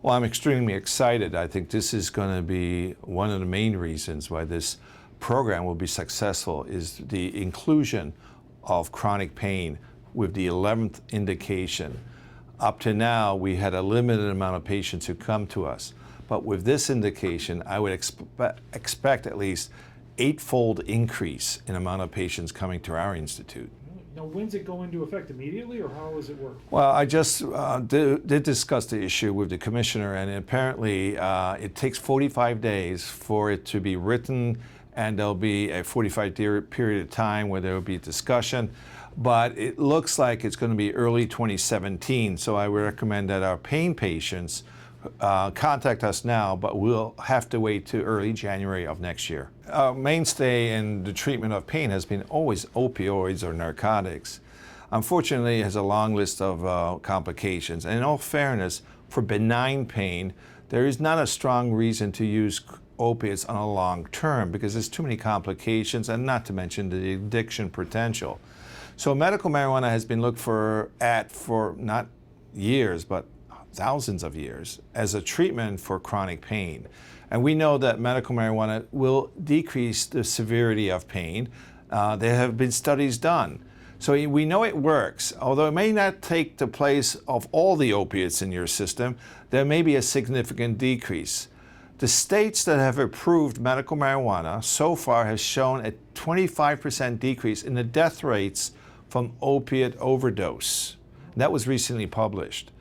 Well, I'm extremely excited. I think this is going to be one of the main reasons why this program will be successful is the inclusion of chronic pain with the 11th indication. Up to now, we had a limited amount of patients who come to us. But with this indication, I would expect at least 8-fold increase in amount of patients coming to our institute. Now, when's it go into effect? Immediately, or how does it work? Well, I just did discuss the issue with the commissioner, and apparently it takes 45 days for it to be written, and there'll be a 45-day period of time where there will be discussion. But it looks like it's going to be early 2017, so I would recommend that our pain patients contact us now, but we'll have to wait to early January of next year. Our mainstay in the treatment of pain has been always opioids or narcotics. Unfortunately, it has a long list of complications. And in all fairness, for benign pain, there is not a strong reason to use opiates on a long term because there's too many complications, and not to mention the addiction potential. So medical marijuana has been looked at for not years, but thousands of years as a treatment for chronic pain. And we know that medical marijuana will decrease the severity of pain. There have been studies done. So we know it works. Although it may not take the place of all the opiates in your system, there may be a significant decrease. The states that have approved medical marijuana so far have shown a 25% decrease in the death rates from opiate overdose. That was recently published.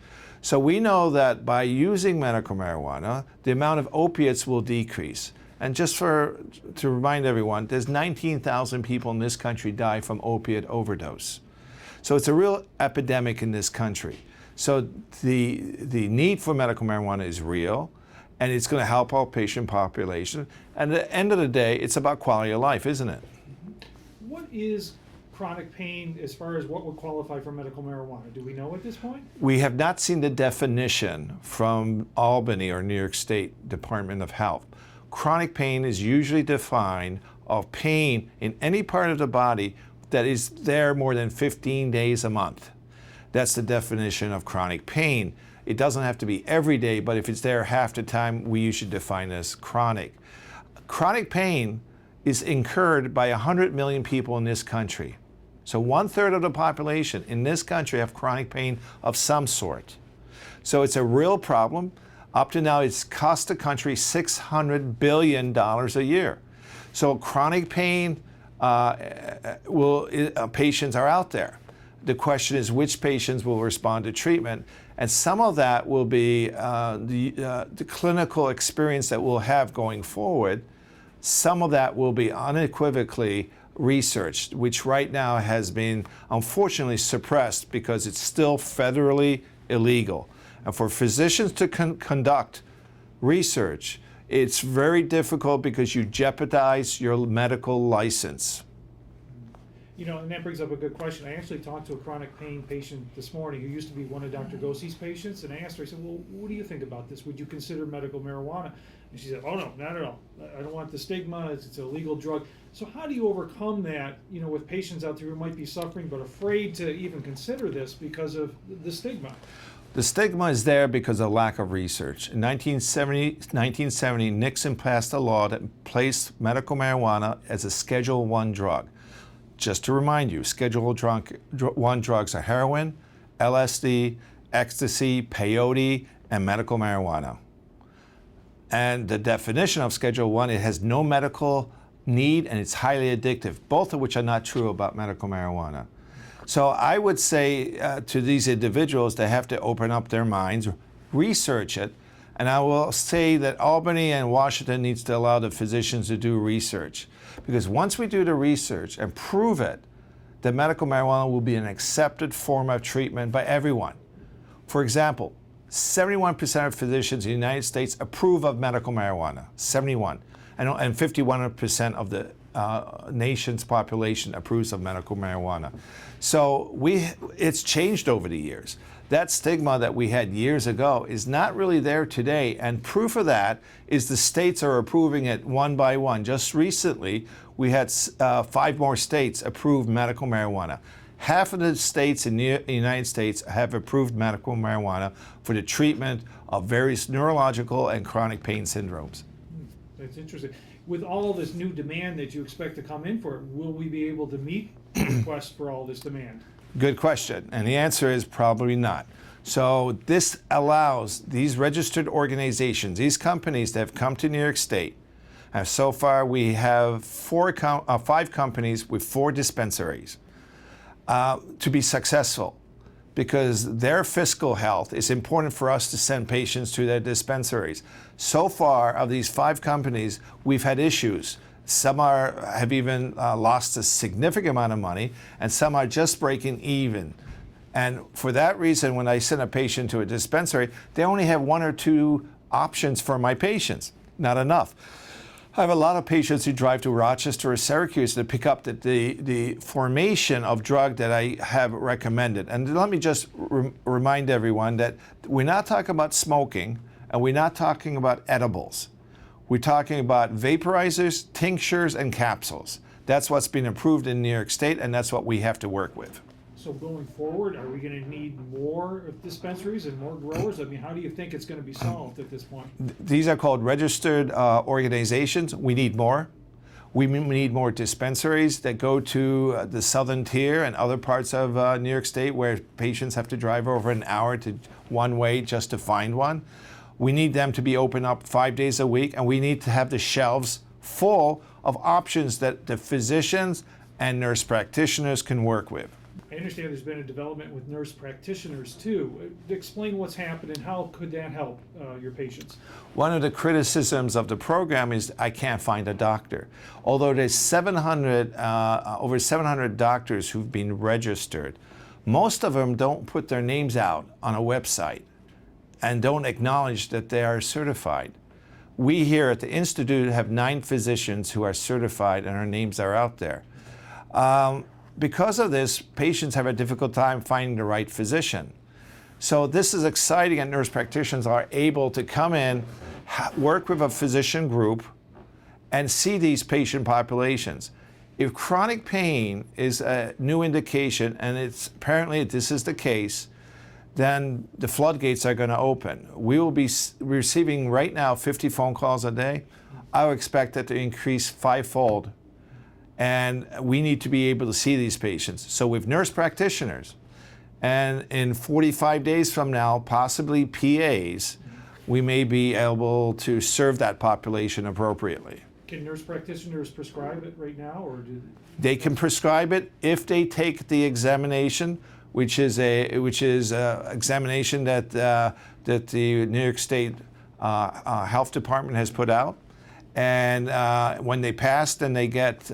So we know that by using medical marijuana, the amount of opiates will decrease. And just to remind everyone, there's 19,000 people in this country die from opiate overdose. So it's a real epidemic in this country. So the need for medical marijuana is real, and it's going to help our patient population. And at the end of the day, it's about quality of life, isn't it? What is chronic pain as far as what would qualify for medical marijuana? Do we know at this point? We have not seen the definition from Albany or New York State Department of Health. Chronic pain is usually defined of pain in any part of the body that is there more than 15 days a month. That's the definition of chronic pain. It doesn't have to be every day, but if it's there half the time, we usually define it as chronic. Chronic pain is incurred by 100 million people in this country. So 1/3 of the population in this country have chronic pain of some sort. So it's a real problem. Up to now, it's cost the country $600 billion a year. So chronic pain patients are out there. The question is which patients will respond to treatment, and some of that will be the clinical experience that we'll have going forward. Some of that will be unequivocally researched, which right now has been unfortunately suppressed because it's still federally illegal. And for physicians to conduct research, it's very difficult because you jeopardize your medical license. You know, and that brings up a good question. I actually talked to a chronic pain patient this morning who used to be one of Dr. Gossi's patients, and I asked her, I said, well, what do you think about this? Would you consider medical marijuana? And she said, oh no, not at all. I don't want the stigma, it's a legal drug. So how do you overcome that, you know, with patients out there who might be suffering but afraid to even consider this because of the stigma? The stigma is there because of lack of research. In 1970, Nixon passed a law that placed medical marijuana as a Schedule I drug. Just to remind you, Schedule I drugs are heroin, LSD, ecstasy, peyote, and medical marijuana. And the definition of Schedule I, it has no medical need and it's highly addictive, both of which are not true about medical marijuana. So I would say to these individuals, they have to open up their minds, research it, and I will say that Albany and Washington needs to allow the physicians to do research. Because once we do the research and prove it, that medical marijuana will be an accepted form of treatment by everyone. For example, 71% of physicians in the United States approve of medical marijuana, 71. And 51% of the nation's population approves of medical marijuana. So it's changed over the years. That stigma that we had years ago is not really there today, and proof of that is the states are approving it one by one. Just recently, we had 5 more states approve medical marijuana. Half of the states in the United States have approved medical marijuana for the treatment of various neurological and chronic pain syndromes. That's interesting. With all this new demand that you expect to come in for it, will we be able to meet the request for all this demand? Good question, and the answer is probably not. So this allows these registered organizations, these companies that have come to New York State, and so far we have 5 companies with 4 dispensaries, to be successful, because their fiscal health is important for us to send patients to their dispensaries. So far, of these 5 companies, we've had issues. Some have even lost a significant amount of money, and some are just breaking even. And for that reason, when I send a patient to a dispensary, they only have 1 or 2 options for my patients, not enough. I have a lot of patients who drive to Rochester or Syracuse to pick up the formation of drug that I have recommended. And let me just remind everyone that we're not talking about smoking, and we're not talking about edibles. We're talking about vaporizers, tinctures, and capsules. That's what's been approved in New York State, and that's what we have to work with. So going forward, are we going to need more dispensaries and more growers? I mean, how do you think it's going to be solved at this point? These are called registered organizations. We need more. We need more dispensaries that go to the southern tier and other parts of New York State where patients have to drive over an hour to one way just to find one. We need them to be open up 5 days a week, and we need to have the shelves full of options that the physicians and nurse practitioners can work with. I understand there's been a development with nurse practitioners too. Explain what's happened and how could that help your patients? One of the criticisms of the program is I can't find a doctor. Although there's over 700 doctors who've been registered, most of them don't put their names out on a website and don't acknowledge that they are certified. We here at the Institute have 9 physicians who are certified, and our names are out there. Because of this, patients have a difficult time finding the right physician. So this is exciting, and nurse practitioners are able to come in, work with a physician group, and see these patient populations. If chronic pain is a new indication, and apparently this is the case, then the floodgates are going to open. We will be receiving right now 50 phone calls a day. I would expect that to increase 5-fold. And we need to be able to see these patients. So with nurse practitioners, and in 45 days from now, possibly PAs, we may be able to serve that population appropriately. Can nurse practitioners prescribe it right now, or do they can prescribe it if they take the examination, which is a examination that the New York State Health Department has put out. And when they pass, then they get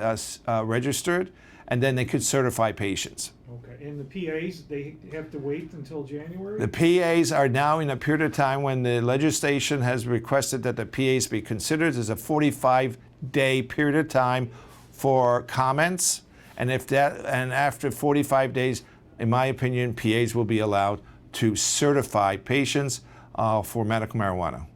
registered, and then they could certify patients. Okay, and the PAs, they have to wait until January? The PAs are now in a period of time when the legislation has requested that the PAs be considered. There's a 45-day period of time for comments, and after 45 days, in my opinion, PAs will be allowed to certify patients for medical marijuana.